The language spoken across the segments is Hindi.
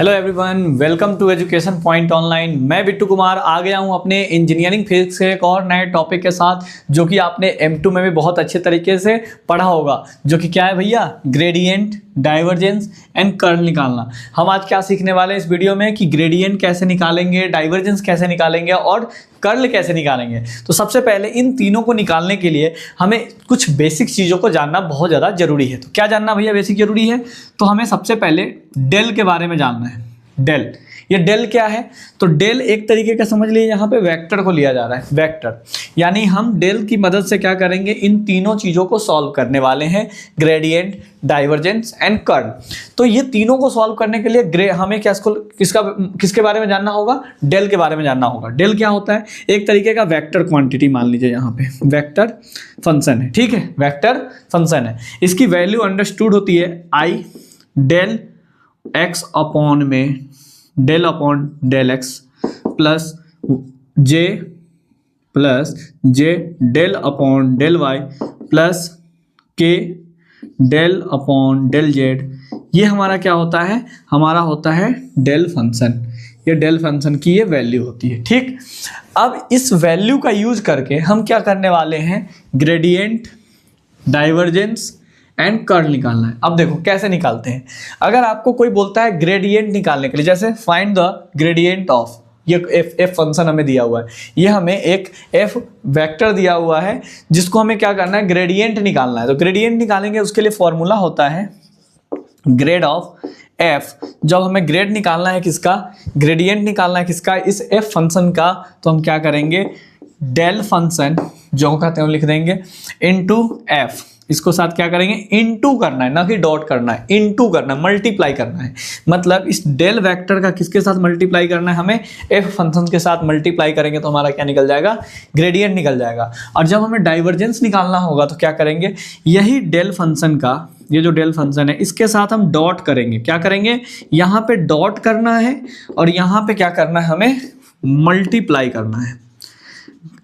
Hello everyone, welcome to education point online. मैं बिट्टू कुमार आ गया हूं अपने इंजीनियरिंग फिजिक्स के एक और नए टॉपिक के साथ, जो कि आपने M2 में भी बहुत अच्छे तरीके से पढ़ा होगा, जो कि क्या है भैया, ग्रेडियंट, डाइवर्जेंस एंड कर्ल निकालना। हम आज क्या सीखने वाले हैं इस वीडियो में कि ग्रेडियंट कैसे निकालेंगे, डाइवर्जेंस कैसे निकालेंगे और कर्ल कैसे निकालेंगे। तो सबसे पहले इन तीनों को निकालने के लिए हमें कुछ बेसिक चीज़ों को जानना बहुत ज़्यादा जरूरी है। तो क्या जानना भैया बेसिक जरूरी है? तो हमें सबसे पहले डेल के बारे में जानना है। डेल, ये डेल क्या है? तो डेल एक तरीके का समझ लीजिए, यहाँ पे वेक्टर को लिया जा रहा है। वेक्टर यानी हम डेल की मदद से क्या करेंगे, इन तीनों चीज़ों को सॉल्व करने वाले हैं, ग्रेडियंट, डाइवर्जेंस एंड कर्ल। तो ये तीनों को सॉल्व करने के लिए हमें किसके बारे में जानना होगा? डेल के बारे में जानना होगा। डेल क्या होता है? एक तरीके का वेक्टर क्वांटिटी मान लीजिए, यहाँ पे वेक्टर फंक्शन है, ठीक है, वेक्टर फंक्शन है। इसकी वैल्यू अंडरस्टूड होती है आई डेल एक्स अपॉन में del upon del x plus j del upon del y plus के डेल अपॉन डेल जेड। ये हमारा क्या होता है? हमारा होता है डेल फंक्शन। ये डेल फंक्शन की ये वैल्यू होती है, ठीक। अब इस वैल्यू का यूज करके हम क्या करने वाले हैं, ग्रेडियंट, डाइवर्जेंस एंड कर्ल निकालना है। अब देखो कैसे निकालते हैं। अगर आपको कोई बोलता है ग्रेडियंट निकालने के लिए, जैसे फाइंड द ग्रेडियंट ऑफ, ये एफ फंक्शन हमें दिया हुआ है, ये हमें एक एफ वेक्टर दिया हुआ है जिसको हमें क्या करना है, ग्रेडियंट निकालना है। तो ग्रेडियंट निकालेंगे, उसके लिए फॉर्मूला होता है ग्रेड ऑफ एफ। जब हमें ग्रेड निकालना है किसका, ग्रेडियंट निकालना है किसका, इस एफ फंक्शन का, तो हम क्या करेंगे, डेल फंक्शन जो कहते हैं लिख देंगे इनटू एफ। इसको साथ क्या करेंगे, इनटू करना है, ना कि डॉट करना है, इनटू करना है, मल्टीप्लाई करना है। मतलब इस डेल वेक्टर का किसके साथ मल्टीप्लाई करना है, हमें एफ फंक्शन के साथ मल्टीप्लाई करेंगे तो हमारा क्या निकल जाएगा, ग्रेडियंट निकल जाएगा। और जब हमें डाइवर्जेंस निकालना होगा तो क्या करेंगे, यही डेल फंक्शन का, ये जो डेल फंक्शन है इसके साथ हम डॉट करेंगे। क्या करेंगे, यहाँ पे डॉट करना है और यहाँ पे क्या करना है, हमें मल्टीप्लाई करना है।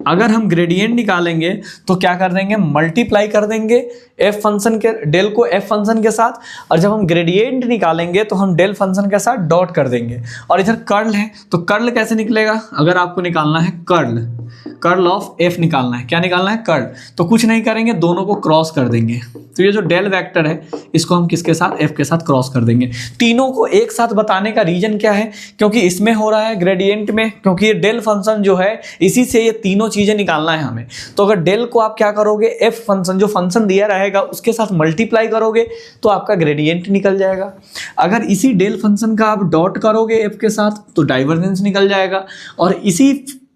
अगर हम ग्रेडियंट निकालेंगे तो क्या कर देंगे, मल्टीप्लाई कर देंगे एफ फंक्शन के, डेल को एफ फंक्शन के साथ। और जब हम ग्रेडियंट निकालेंगे तो हम डेल फंक्शन के साथ डॉट कर देंगे। और इधर कर्ल है, तो कर्ल कैसे निकलेगा, अगर आपको निकालना है कर्ल ऑफ एफ निकालना है, क्या निकालना है, कर्ल, तो कुछ नहीं करेंगे, दोनों को क्रॉस कर देंगे। तो ये जो डेल वेक्टर है इसको हम किसके साथ, एफ के साथ क्रॉस कर देंगे। तीनों को एक साथ बताने का रीजन क्या है, क्योंकि इसमें हो रहा है ग्रेडियंट में, क्योंकि ये डेल फंक्शन जो है इसी से ये तीनों चीजें निकालना है हमें। तो अगर डेल को आप क्या करोगे, एफ फंक्शन जो फंक्शन दिया रहेगा उसके साथ मल्टीप्लाई करोगे तो आपका ग्रेडियंट निकल जाएगा। अगर इसी डेल फंक्शन का आप डॉट करोगे एफ के साथ तो डाइवर्जेंस निकल जाएगा। और इसी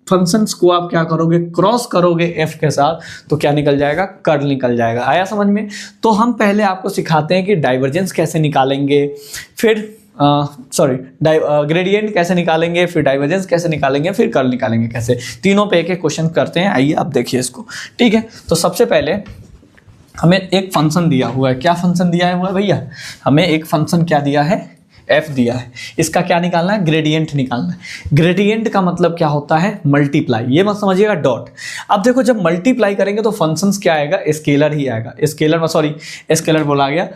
फंक्शंस को आप क्या करोगे, क्रॉस करोगे एफ के साथ तो क्या निकल जाएगा, कर्ल निकल जाएगा। आया समझ में? तो हम पहले आपको सिखाते हैं कि डाइवर्जेंस कैसे निकालेंगे, फिर ग्रेडियंट कैसे निकालेंगे, फिर डाइवर्जेंस कैसे निकालेंगे, फिर कर्ल निकालेंगे कैसे। तीनों पे एक एक क्वेश्चन करते हैं। आइए आप देखिए इसको, ठीक है। तो सबसे पहले हमें एक फंक्शन दिया हुआ है। क्या फंक्शन दिया हुआ है भैया, हमें एक फंक्शन क्या दिया है, एफ दिया है। इसका क्या निकालना है, ग्रेडियंट निकालना है। ग्रेडियंट का मतलब क्या होता है, मल्टीप्लाई, ये मत समझिएगा डॉट। अब देखो जब मल्टीप्लाई करेंगे तो फंक्शंस क्या आएगा, स्केलर ही आएगा। स्केलर बोला गया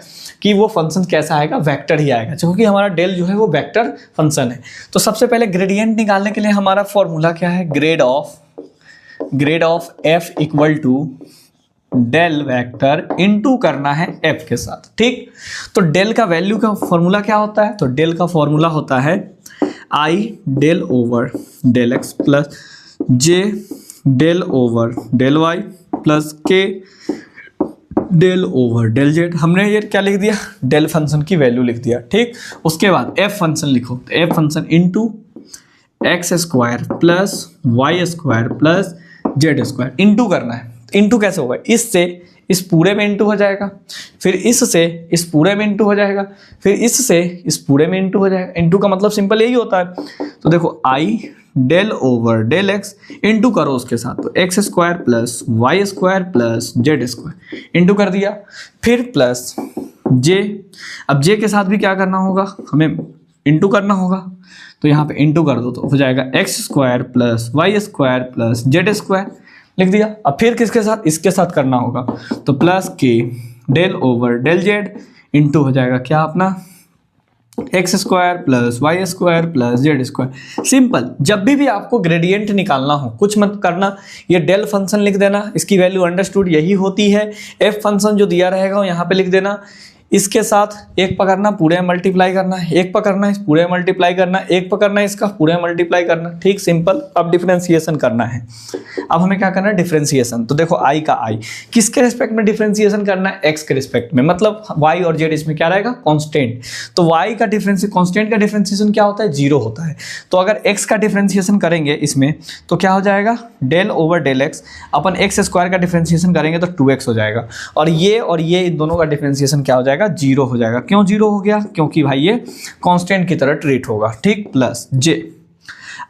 कि वो फंक्शन कैसा आएगा, वेक्टर ही आएगा, क्योंकि हमारा डेल जो है वो वेक्टर फंक्शन है। तो सबसे पहले ग्रेडियंट निकालने के लिए हमारा फॉर्मूला क्या है, grad of F equal to del vector into करना है एफ के साथ, ठीक। तो डेल का वैल्यू का फॉर्मूला क्या होता है, तो डेल का फॉर्मूला होता है i del over del x plus j del over del y plus के डेल ओवर डेल जेड। हमने ये क्या लिख दिया, डेल फंक्शन की वैल्यू लिख दिया, ठीक। उसके बाद एफ फंक्शन लिखो, तो F function into x square plus y square plus z square. Into करना है, इनटू कैसे होगा, इससे इस पूरे में इनटू हो जाएगा, फिर इससे इस पूरे में इनटू हो जाएगा, फिर इससे इस पूरे में इनटू हो जाएगा। इनटू का मतलब सिंपल यही होता है। तो देखो i del over del x into करो उसके साथ, तो x square plus y square plus z square into कर दिया, फिर प्लस जे। अब जे के साथ भी क्या करना होगा, हमें इनटू करना होगा, तो यहाँ पे इनटू कर दो तो हो जाएगा x square plus y square plus z square, लिख दिया। अब फिर किसके साथ, इसके साथ करना होगा, तो प्लस के del over del z into हो जाएगा क्या अपना x square plus y square plus z square. Simple. जब भी आपको ग्रेडियंट निकालना हो कुछ मत करना, ये डेल फंक्शन लिख देना, इसकी वैल्यू अंडरस्टूड यही होती है। एफ फंक्शन जो दिया रहेगा वो यहाँ पे लिख देना, इसके साथ एक पकड़ना पूरे मल्टीप्लाई करना, एक पकड़ना इस पूरे मल्टीप्लाई करना, एक पकड़ना इसका पूरे मल्टीप्लाई करना। ठीक, सिंपल। अब डिफरेंशिएशन करना है। अब हमें क्या करना है? डिफरेंशिएशन। तो देखो आई का आई किसके रिस्पेक्ट में डिफरेंशिएशन करना है? एक्स के रिस्पेक्ट में, मतलब वाई और जेड इसमें क्या रहेगा? कांस्टेंट। तो वाई का कांस्टेंट का डिफरेंशिएशन क्या होता है? जीरो होता है। तो अगर एक्स का डिफरेंशिएशन करेंगे इसमें तो क्या हो जाएगा? Del over del x upon x square का डिफरेंशिएशन करेंगे तो 2x हो जाएगा, और ये इन दोनों का डिफरेंशिएशन क्या हो जाएगा? जीरो हो जाएगा। क्यों जीरो हो गया? क्योंकि भाई ये कांस्टेंट की तरह ट्रीट होगा। ठीक, प्लस जे।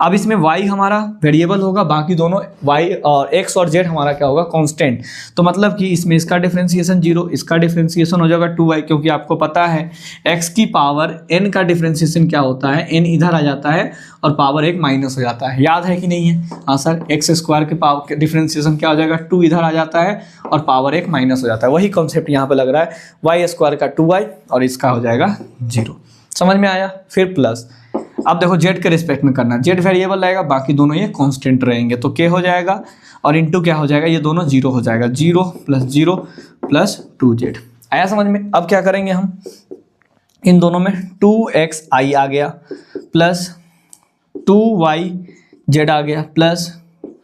अब इसमें y हमारा वेरिएबल होगा, बाकी दोनों y और x और z हमारा क्या होगा? कांस्टेंट। तो मतलब कि इसमें इसका डिफरेंशिएशन जीरो, इसका डिफरेंशिएशन हो जाएगा 2y, क्योंकि आपको पता है x की पावर n का डिफरेंशिएशन क्या होता है? n इधर आ जाता है और पावर एक माइनस हो जाता है। याद है कि नहीं है? हाँ सर, एक्स स्क्वायर के पावर डिफरेंशिएशन क्या हो जाएगा? 2 इधर आ जाता है और पावर एक माइनस हो जाता है। वही कॉन्सेप्ट यहाँ पे लग रहा है, वाई स्क्वायर का 2y और इसका हो जाएगा जीरो। समझ में आया? फिर प्लस। अब देखो जेड के रिस्पेक्ट में करना, जेड वेरिएबल रहेगा, बाकी दोनों ये कांस्टेंट रहेंगे, तो के हो जाएगा और इंटू क्या हो जाएगा? ये दोनों जीरो हो जाएगा। Zero plus 2z। आया समझ में? अब क्या करेंगे हम? इन दोनों में 2xi आ गया प्लस 2yz आ गया प्लस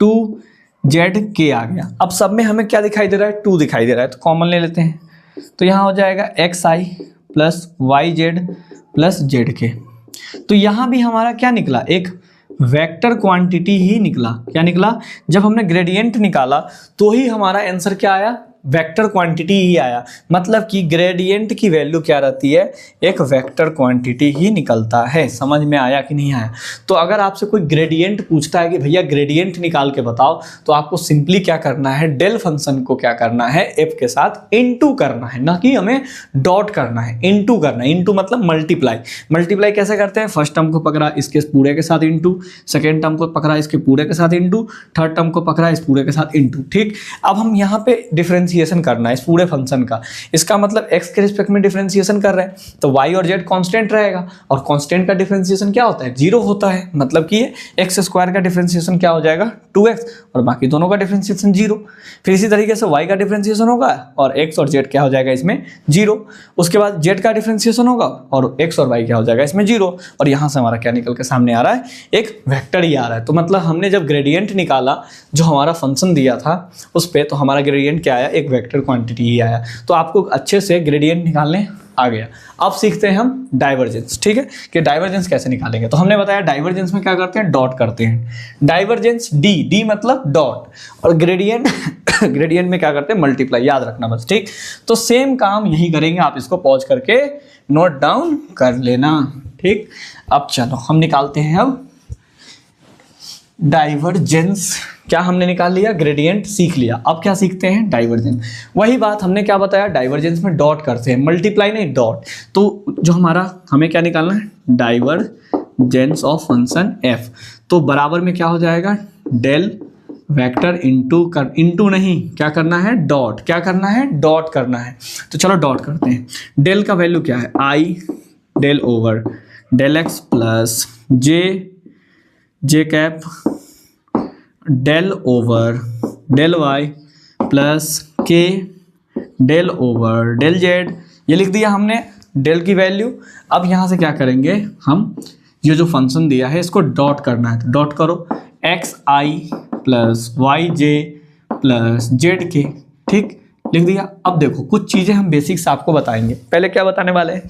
2zk आ गया। अब सब में हमें क्या दिखाई दे रहा है? 2 दिखाई दे रहा है, तो कॉमन ले लेते हैं। तो यहाँ हो जाएगा xi plus yz plus zk। तो यहाँ भी हमारा क्या निकला? एक वेक्टर क्वांटिटी ही निकला। क्या निकला? जब हमने ग्रेडियंट निकाला तो ही हमारा आंसर क्या आया? वेक्टर क्वांटिटी ही आया। मतलब कि ग्रेडियंट की वैल्यू क्या रहती है? एक वेक्टर क्वांटिटी ही निकलता है। समझ में आया कि नहीं आया? तो अगर आपसे कोई ग्रेडियंट पूछता है कि भैया ग्रेडियंट निकाल के बताओ, तो आपको सिंपली क्या करना है? डेल फंक्शन को क्या करना है? एफ के साथ इनटू करना है, ना कि हमें डॉट करना है। इनटू करना है। इनटू मतलब मल्टीप्लाई। मल्टीप्लाई कैसे करते हैं? फर्स्ट टर्म को पकड़ा इसके पूरे के साथ इनटू, सेकेंड टर्म को पकड़ा इसके पूरे के साथ इनटू, थर्ड टर्म को पकड़ा इस पूरे के साथ इनटू। ठीक। अब हम यहाँ पे डिफरेंशिएशन करना है इस पूरे फंक्शन का। इसका मतलब x के रिस्पेक्ट में डिफरेंशिएशन कर रहे हैं, तो y और z कांस्टेंट रहेगा, और कांस्टेंट का डिफरेंशिएशन क्या होता है? जीरो होता है। मतलब कि एक्स स्क्वायर का डिफरेंशिएशन क्या हो जाएगा? 2x, और बाकी दोनों का डिफरेंशिएशन जीरो। फिर इसी तरीके से y का डिफरेंशिएशन होगा और x और z क्या हो जाएगा इसमें? जीरो। उसके बाद z का डिफरेंशिएशन होगा और x और y क्या हो जाएगा इसमें? जीरो। और यहाँ से हमारा क्या निकल के सामने आ रहा है? एक वेक्टर ही आ रहा है। तो मतलब हमने जब ग्रेडियंट निकाला, जो हमारा फंक्शन दिया था उस पर, तो हमारा ग्रेडियंट क्या आया? एक वेक्टर क्वांटिटी ही आया। तो आपको अच्छे से ग्रेडियंट निकालने आ गया। अब सीखते हैं हम डाइवर्जेंस। ठीक है, कि डाइवर्जेंस कैसे निकालेंगे। तो हमने बताया डाइवर्जेंस में क्या करते हैं? डॉट करते हैं। डाइवर्जेंस डी मतलब डॉट, और ग्रेडियंट ग्रेडियंट में क्या करते हैं? मल्टीप्लाई। याद रखना बस। ठीक, तो सेम काम यही करेंगे। आप इसको पॉज करके नोट डाउन कर लेना। ठीक, अब चलो हम निकालते हैं अब डाइवर्जेंस। क्या हमने निकाल लिया? ग्रेडियंट सीख लिया। अब क्या सीखते हैं? डाइवर्जेंस। वही बात हमने क्या बताया? डाइवर्जेंस में डॉट करते हैं, मल्टीप्लाई नहीं, डॉट। तो जो हमारा हमें क्या निकालना है? Divergence of function F. तो बराबर में क्या हो जाएगा? डेल वेक्टर इंटू नहीं, क्या करना है? डॉट। क्या करना है? डॉट करना है। तो चलो डॉट करते हैं। डेल का वैल्यू क्या है? I del over del x plus j cap del over del y plus के डेल ओवर डेल जेड। ये लिख दिया हमने डेल की वैल्यू। अब यहाँ से क्या करेंगे हम? ये जो फंक्शन दिया है इसको डॉट करना है, तो डॉट करो एक्स आई प्लस वाई जे प्लस जेड के। ठीक, लिख दिया। अब देखो कुछ चीज़ें हम बेसिक्स आपको बताएंगे। पहले क्या बताने वाले हैं?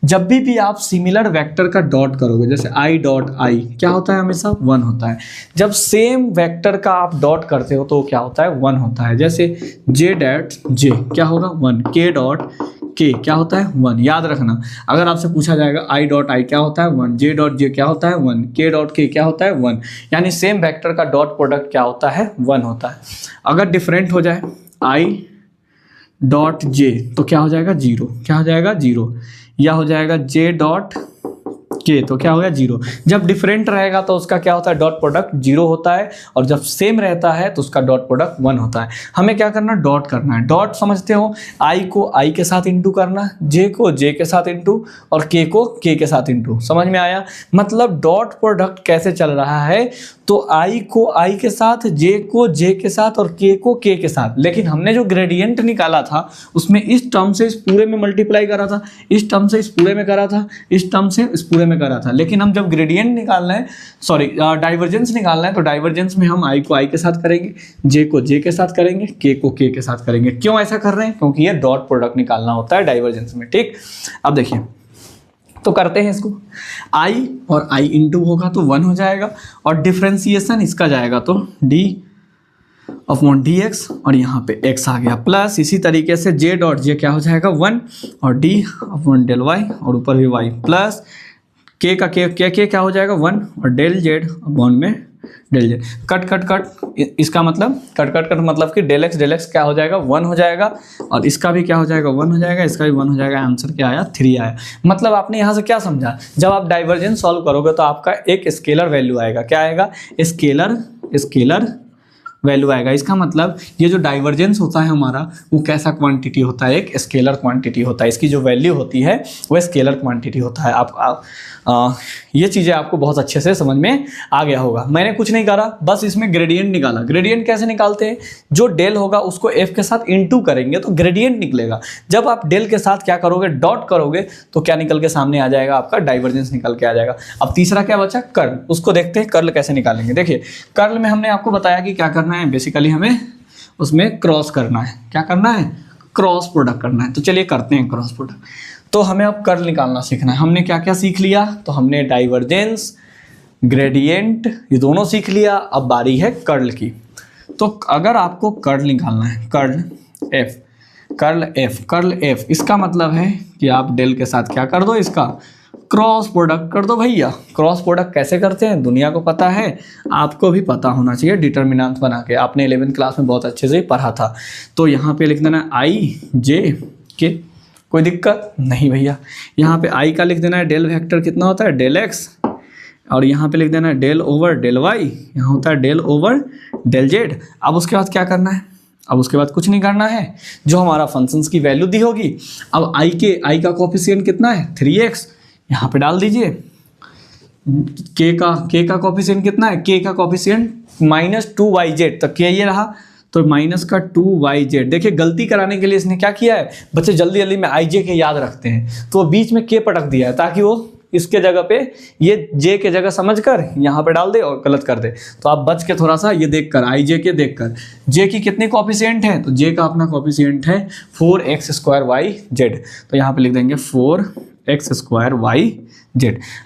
जब भी आप सिमिलर वेक्टर का डॉट करोगे, जैसे आई डॉट आई क्या होता है? हमेशा 1 होता है। जब सेम वेक्टर का आप डॉट करते हो तो क्या होता है? 1 होता है। जैसे जे डॉट जे क्या होगा? 1। के डॉट के क्या होता है? 1। याद रखना, अगर आपसे पूछा जाएगा आई डॉट आई क्या होता है? 1। जे डॉट जे क्या होता है? 1। के डॉट के क्या होता है? 1। यानी सेम वेक्टर का डॉट प्रोडक्ट क्या होता है? 1 होता है। अगर डिफरेंट हो जाए आई डॉट जे तो क्या हो जाएगा? 0। क्या हो जाएगा? 0। या हो जाएगा जे डॉट के, तो क्या हो गया 0। जब डिफरेंट रहेगा तो उसका क्या होता है, डॉट प्रोडक्ट 0 होता है, और जब सेम रहता है तो उसका डॉट प्रोडक्ट 1 होता है। हमें क्या करना है, डॉट करना है। डॉट समझते हो, आई को आई के साथ इंटू करना, जे को जे के साथ इंटू, और के को के के साथ इंटू। समझ में आया? मतलब डॉट प्रोडक्ट कैसे चल रहा है, तो आई को आई के साथ, जे को जे के साथ, और के को के के साथ। लेकिन हमने जो ग्रेडियंट निकाला था उसमें इस टर्म से इस पूरे में मल्टीप्लाई करा था, इस टर्म से इस पूरे में करा था, इस टर्म से इस पूरे में करा था। लेकिन हम जब ग्रेडियंट निकालना है, सॉरी डाइवर्जेंस निकालना है, तो डाइवर्जेंस में हम आई को आई के साथ करेंगे, जे को जे के साथ करेंगे, के को के के साथ करेंगे। क्यों ऐसा कर रहे हैं? क्योंकि ये डॉट प्रोडक्ट निकालना होता है डाइवर्जेंस में। ठीक, अब देखिए तो करते हैं इसको। i और i इंटू होगा तो 1 हो जाएगा, और डिफ्रेंसिएशन इसका जाएगा तो d अपॉन डी एक्स, और यहाँ पे x आ गया, प्लस इसी तरीके से j डॉट जे क्या हो जाएगा 1, और d अपॉन डेल y, और ऊपर भी y, प्लस k का k क्या हो जाएगा 1, और डेल z अपॉन में del Z. Cut cut cut, इसका मतलब कट कट कट मतलब कि डेल एक्स क्या हो जाएगा 1 हो जाएगा, और इसका भी क्या हो जाएगा 1 हो जाएगा, इसका भी 1 हो जाएगा। आंसर क्या आया 3 आया। मतलब आपने यहाँ से क्या समझा, जब आप डाइवर्जेंस सॉल्व करोगे तो आपका एक स्केलर वैल्यू आएगा। क्या आएगा? स्केलर वैल्यू आएगा। इसका मतलब ये जो डाइवर्जेंस होता है हमारा, वो कैसा क्वांटिटी होता है, एक स्केलर क्वांटिटी होता है। इसकी जो वैल्यू होती है वो स्केलर क्वांटिटी होता है। ये चीज़ें आपको बहुत अच्छे से समझ में आ गया होगा। मैंने कुछ नहीं करा, बस इसमें ग्रेडियंट निकाला। ग्रेडियंट कैसे निकालते हैं, जो डेल होगा उसको एफ के साथ इनटू करेंगे तो ग्रेडियंट निकलेगा। जब आप डेल के साथ क्या करोगे, डॉट करोगे, तो क्या निकल के सामने आ जाएगा, आपका डाइवर्जेंस निकल के आ जाएगा। अब तीसरा क्या बचा, कर्ल। उसको देखते हैं कर्ल कैसे निकालेंगे। देखिए कर्ल में हमने आपको बताया कि क्या करना है, बेसिकली हमें उसमें क्रॉस करना है। क्या करना है, क्रॉस प्रोडक्ट करना है। तो चलिए करते हैं क्रॉस प्रोडक्ट। तो हमें अब कर्ल निकालना सीखना है। हमने क्या क्या सीख लिया, तो हमने डाइवर्जेंस, ग्रेडियंट, ये दोनों सीख लिया। अब बारी है कर्ल की। तो अगर आपको कर्ल निकालना है, कर्ल एफ, इसका मतलब है कि आप डेल के साथ क्या कर दो, इसका क्रॉस प्रोडक्ट कर दो भैया। क्रॉस प्रोडक्ट कैसे करते हैं दुनिया को पता है, आपको भी पता होना चाहिए। डिटर्मिनेंट बना के आपने 11th क्लास में बहुत अच्छे से पढ़ा था। तो यहाँ पे लिख देना आई जे के, कोई दिक्कत नहीं भैया। यहाँ पे आई का लिख देना है डेल वेक्टर कितना होता है, डेल एक्स, और यहाँ पे लिख देना है डेल ओवर डेल वाई, यहाँ होता है डेल ओवर डेल जेड। अब उसके बाद क्या करना है, अब उसके बाद कुछ नहीं करना है। जो हमारा फंक्शंस की वैल्यू दी होगी, अब आई का कोफिशिएंट कितना है 3x, यहाँ पे डाल दीजिए। के का कोफिशिएंट कितना है, के का कोफिशिएंट -2yz, तो के ये रहा, तो माइनस का 2yz। देखिए गलती कराने के लिए इसने क्या किया है, बच्चे जल्दी जल्दी में आई जे के याद रखते हैं, तो बीच में के पटक दिया है ताकि वो इसके जगह पे ये जे के जगह समझकर यहाँ पे डाल दे और गलत कर दे। तो आप बच के थोड़ा सा ये देखकर, आई जे के देखकर, जे की कितनी कॉफिशिएंट है, तो जे का अपना कॉफिशिएंट है 4x² तो यहाँ पे लिख देंगे 4x²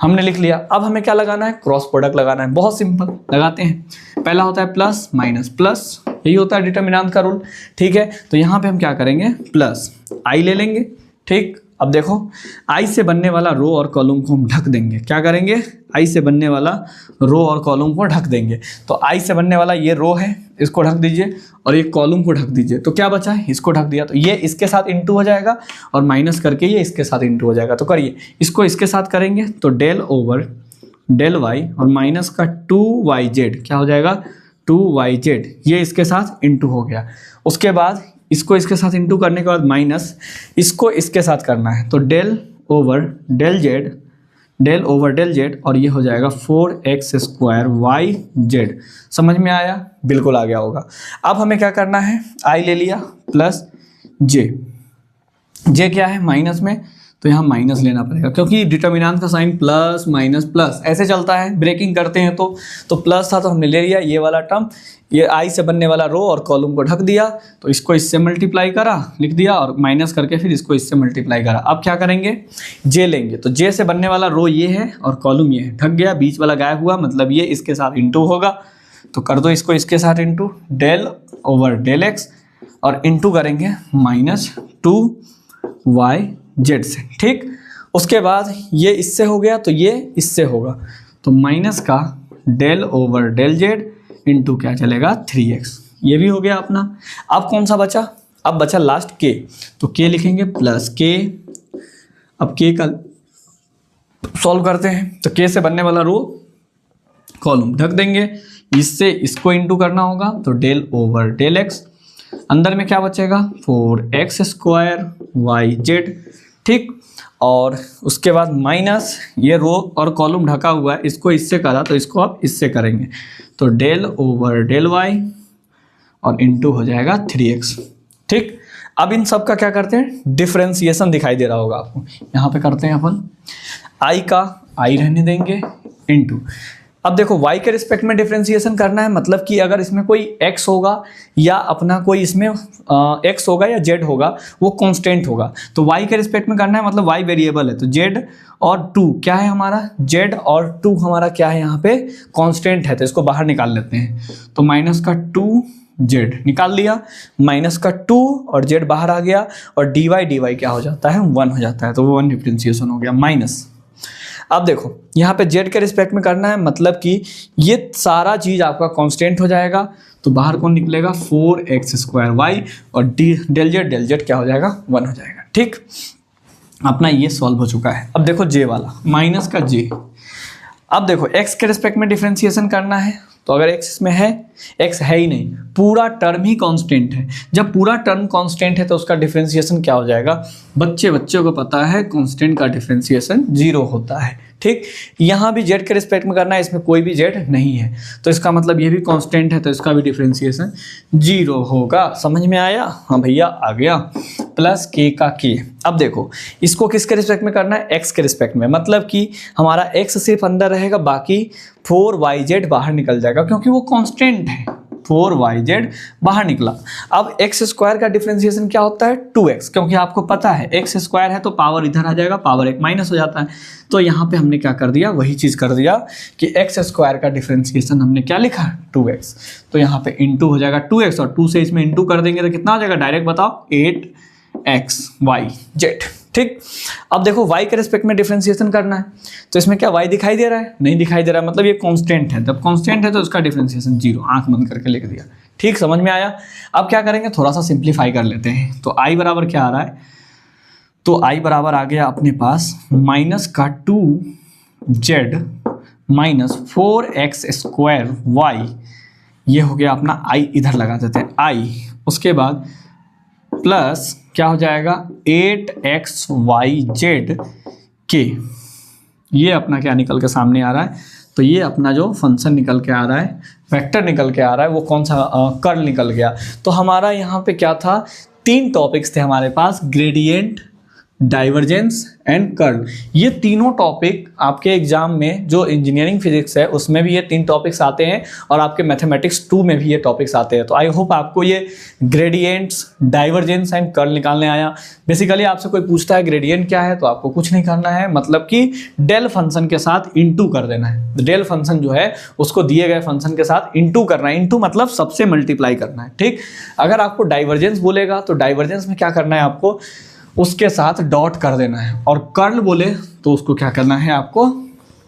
हमने लिख लिया। अब हमें क्या लगाना है, क्रॉस प्रोडक्ट लगाना है। बहुत सिंपल, लगाते हैं। पहला होता है प्लस माइनस प्लस, यही होता है डिटर्मिनेंट का रूल। ठीक है, तो यहाँ पे हम क्या करेंगे, प्लस आई ले लेंगे। ठीक, अब देखो आई से बनने वाला रो और कॉलम को हम ढक देंगे। क्या करेंगे, आई से बनने वाला रो और कॉलम को ढक देंगे। तो आई से बनने वाला ये रो है, इसको ढक दीजिए, और ये कॉलम को ढक दीजिए। तो क्या बचा है, इसको ढक दिया, तो ये इसके साथ इंटू हो जाएगा, और माइनस करके ये इसके साथ इंटू हो जाएगा। तो करिए, इसको इसके साथ करेंगे तो डेल ओवर डेल वाई, और माइनस का 2yz क्या हो जाएगा 2yz, ये इसके साथ इंटू हो गया। उसके बाद इसको इसके साथ इंटू करने के बाद माइनस इसको इसके साथ करना है, तो डेल ओवर डेल जेड, और ये हो जाएगा 4x²yz। समझ में आया, बिल्कुल आ गया होगा। अब हमें क्या करना है, आई ले लिया प्लस जे क्या है माइनस में, तो यहाँ माइनस लेना पड़ेगा क्योंकि डिटर्मिनेंट का साइन प्लस माइनस प्लस ऐसे चलता है। ब्रेकिंग करते हैं तो प्लस था तो हमने ले लिया ये वाला टर्म, ये आई से बनने वाला रो और कॉलम को ढक दिया, तो इसको इससे मल्टीप्लाई करा, लिख दिया, और माइनस करके फिर इसको इससे मल्टीप्लाई करा। अब क्या करेंगे, जे लेंगे, तो जे से बनने वाला रो ये है और कॉलम ये है, ढक गया, बीच वाला गायब हुआ, मतलब ये इसके साथ इंटू होगा। तो कर दो इसको इसके साथ into, del over del X, और इंटू करेंगे -2yz से। ठीक, उसके बाद ये इससे हो गया तो ये इससे होगा, तो माइनस का del over del Z into क्या चलेगा 3x, ये भी हो गया अपना। अब कौन सा बचा, अब बचा लास्ट के, तो के लिखेंगे प्लस के। अब के का सॉल्व करते हैं तो के से बनने वाला रो कॉलम ढक देंगे, इससे इसको इंटू करना होगा तो डेल ओवर डेल एक्स, अंदर में क्या बचेगा 4x² yz, ठीक। और उसके बाद माइनस ये रो और कॉलम ढका हुआ है, इसको इससे करा तो इसको आप इससे करेंगे तो डेल ओवर डेल y और इंटू हो जाएगा 3x, ठीक। अब इन सब का क्या करते हैं, डिफरेंशिएशन दिखाई दे रहा होगा आपको, यहाँ पे करते हैं अपन i का i रहने देंगे इंटू, अब देखो y के रिस्पेक्ट में डिफरेंशिएशन करना है, मतलब कि अगर इसमें कोई x होगा या अपना कोई इसमें x होगा या z होगा वो कांस्टेंट होगा, तो y के रिस्पेक्ट में करना है, मतलब y वेरिएबल है तो z और 2 क्या है हमारा, z और 2 हमारा क्या है यहाँ पे कांस्टेंट है, तो इसको बाहर निकाल लेते हैं तो माइनस का 2z निकाल लिया, माइनस का 2 और z बाहर आ गया और dy क्या हो जाता है 1 हो जाता है, तो वो 1 डिफरेंशिएशन हो गया माइनस। अब देखो यहाँ पे z के रिस्पेक्ट में करना है, मतलब कि ये सारा चीज आपका कांस्टेंट हो जाएगा तो बाहर कौन निकलेगा 4x² y और डेल z क्या हो जाएगा 1 हो जाएगा, ठीक। अपना ये सॉल्व हो चुका है। अब देखो j वाला माइनस का j, अब देखो x के रिस्पेक्ट में डिफरेंशिएशन करना है तो अगर x इसमें है, x है ही नहीं, पूरा टर्म ही कांस्टेंट है, जब पूरा टर्म कांस्टेंट है तो उसका डिफरेंशिएशन क्या हो जाएगा, बच्चों को पता है कांस्टेंट का डिफरेंशिएशन 0 होता है, ठीक। यहाँ भी z के रिस्पेक्ट में करना है, इसमें कोई भी z नहीं है तो इसका मतलब ये भी कांस्टेंट है तो इसका भी डिफरेंशिएशन 0 होगा, समझ में आया, हाँ भैया आ गया, प्लस k का k। अब देखो इसको किसके रिस्पेक्ट में करना है, x के रिस्पेक्ट में, मतलब कि हमारा x सिर्फ अंदर रहेगा, बाकी 4yz बाहर निकल जाएगा क्योंकि वो कांस्टेंट है, 4yz बाहर निकला। अब x² का डिफरेंशिएशन क्या होता है 2x, क्योंकि आपको पता है x² है तो पावर इधर आ जाएगा, पावर 1 माइनस हो जाता है, तो यहाँ पे हमने क्या कर दिया, वही चीज़ कर दिया कि x² का डिफरेंशिएशन हमने क्या लिखा 2x, तो यहाँ पे इंटू हो जाएगा 2x और 2 से इसमें इंटू कर देंगे तो कितना हो जाएगा, डायरेक्ट बताओ 8xyz, ठीक। अब देखो y के रिस्पेक्ट में डिफरेंशिएशन करना है तो इसमें क्या y दिखाई दे रहा है, नहीं दिखाई दे रहा है, मतलब ये कांस्टेंट है, जब कांस्टेंट है तो उसका डिफरेंशिएशन 0, आंख बंद करके लिख दिया, ठीक, समझ में आया। अब क्या करेंगे, थोड़ा सा सिंप्लीफाई कर लेते हैं, तो i बराबर क्या आ रहा है, तो i बराबर आ गया अपने पास माइनस का 2z माइनस 4x² y, ये हो गया अपना i, इधर लगा देते हैं i, उसके बाद प्लस क्या हो जाएगा 8xyz k, ये अपना क्या निकल के सामने आ रहा है, तो ये अपना जो फंक्शन निकल के आ रहा है, वेक्टर निकल के आ रहा है, वो कौन सा कर्ल निकल गया। तो हमारा यहाँ पे क्या था, 3 टॉपिक्स थे हमारे पास, ग्रेडियंट, डाइवर्जेंस एंड कर्ल, ये तीनों टॉपिक आपके एग्जाम में जो इंजीनियरिंग फिजिक्स है उसमें भी ये 3 टॉपिक्स आते हैं और आपके मैथमेटिक्स 2 में भी ये टॉपिक्स आते हैं। तो आई होप आपको ये ग्रेडियंट्स, डाइवर्जेंस एंड कर्ल निकालने आया। बेसिकली आपसे कोई पूछता है ग्रेडियंट क्या है तो आपको कुछ नहीं करना है, मतलब कि डेल फंक्शन के साथ इंटू कर देना है, डेल फंक्शन जो है उसको दिए गए फंक्शन के साथ इंटू करना है, इंटू मतलब सबसे मल्टीप्लाई करना है, ठीक। अगर आपको डाइवर्जेंस बोलेगा तो डाइवर्जेंस में क्या करना है, आपको उसके साथ डॉट कर देना है, और कर्ल बोले तो उसको क्या करना है, आपको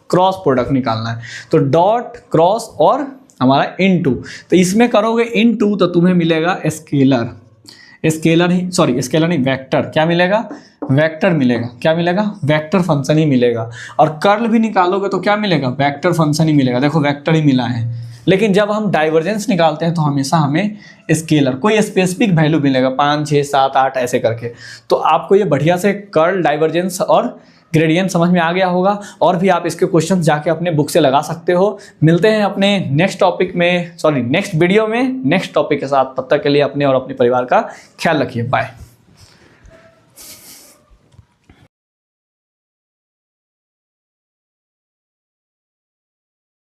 क्रॉस प्रोडक्ट निकालना है, तो डॉट क्रॉस और हमारा इनटू, तो इसमें करोगे इनटू तो तुम्हें मिलेगा स्केलर, स्केलर ही सॉरी स्केलर नहीं वेक्टर, क्या मिलेगा, वेक्टर मिलेगा, क्या मिलेगा, वेक्टर फंक्शन ही मिलेगा। और कर्ल भी निकालोगे तो क्या मिलेगा, वेक्टर फंक्शन ही मिलेगा, देखो वेक्टर ही मिला है। लेकिन जब हम डाइवर्जेंस निकालते हैं तो हमेशा हमें स्केलर कोई स्पेसिफिक वैल्यू मिलेगा, 5 6 7 8 ऐसे करके। तो आपको ये बढ़िया से कर्ल, डाइवर्जेंस और ग्रेडियंट समझ में आ गया होगा, और भी आप इसके क्वेश्चंस जाके अपने बुक से लगा सकते हो। मिलते हैं अपने नेक्स्ट टॉपिक में, नेक्स्ट वीडियो में नेक्स्ट टॉपिक के साथ। तब तक के लिए अपने और अपने परिवार का ख्याल रखिए, बाय।